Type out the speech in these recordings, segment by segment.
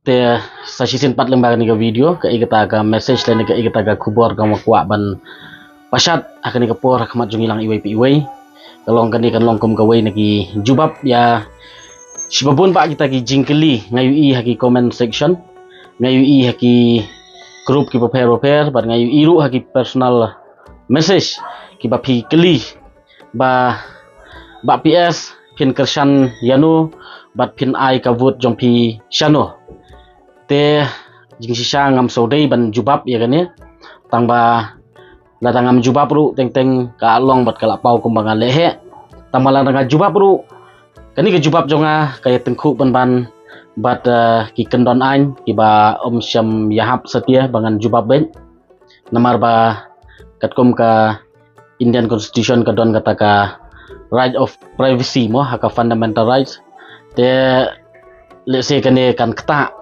te sa sisin 4 lembar ni video ka igata ka message le ni ka igata ka kubor ka makwa ban pasat akan ni kapor rahmat jung ilang iway pi iway kalong kani kan longkom kaway nagi jubab ya sibabun pa kita ki jingkeli ngayu i haki comment section ngayu i haki group ki paper ban ngayu iru haki personal message ki ba pi keli ba PS pin kersan yanu bat pin ai ka vote jompi shano te jing sisa ngam sodei ban jubab ya kan ya tangba la tangam jubab ru teng ka long bat kala pau kumbang lehe tamala tanga jubab ru kani ke jubab jonga kaya tengku ban bat ki kendon ain ki ba om syam yahap setia bangan jubab ben namar ba katkom ka Indian Constitution kadon kata ka right of privacy mo haka fundamental rights te let's say kani kan kata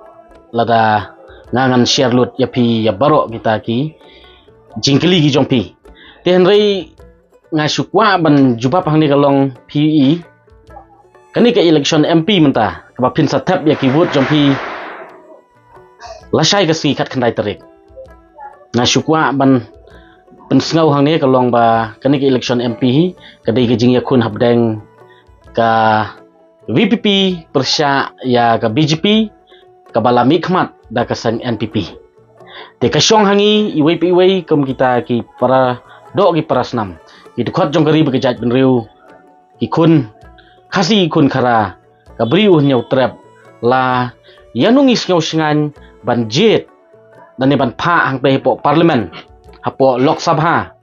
lada ngangan share lut ya pi ya baro kita ki jingkeli ki jompi te henry ngasukwa ban jubab hang ni kalong PE kani ke election MP menta ka pin satap ya ki vote jompi lasai ka si kat khandai tarik ngasukwa ban pensengau hang ni kalong ba kani ke election MP kadai ke jing ya kun habdeng ka VPP persya ya ka BJP ka balami khmat da ka sang NPP te ka syong hangi iway pi iway kum kita ki para do ki parasnam ki dukhot jong kari bekejat benriu ki kun khasi kun khara ka briu nyau trap la yanungis ngau singan ban jet dan ban pha hang pe po parlimen hapo lok sabha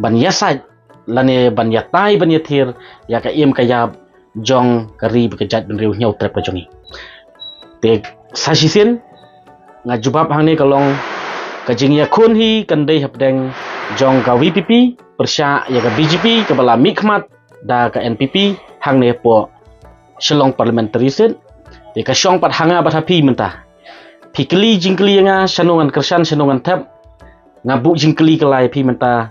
ban yasaj lane ban yatai ban yathir ya ka im kaya jong kari bekejat benriu nyau trap ka jongi te sasisin ngajubab hang ni kalong kajing ya kun hi kandai habdeng jong ka VPP persya ya ka BJP ka bala mikmat da ka NPP hang ne po shalong parliamentary set te ka syong pat hanga bat hapi menta pikeli jingkeli nga sanungan kersan sanungan tap ngabu jingkeli kelai pi menta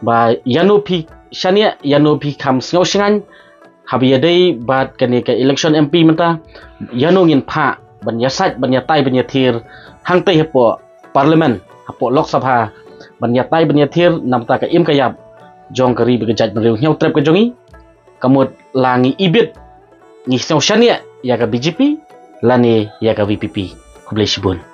ba yanu pi syania yanu pi kam sngo singan habi dei bat kani ka election MP menta yanu ngin pha ban yasat ban yatai ban yathir hang te hepo parlimen hapo lok sabha ban yatai ban yathir namta ka im kayap jong kari bekejat benriu nyau trap ka jongi kamut langi ibit ni sngo syania ya ka BJP lani ya ka VPP kublai sibun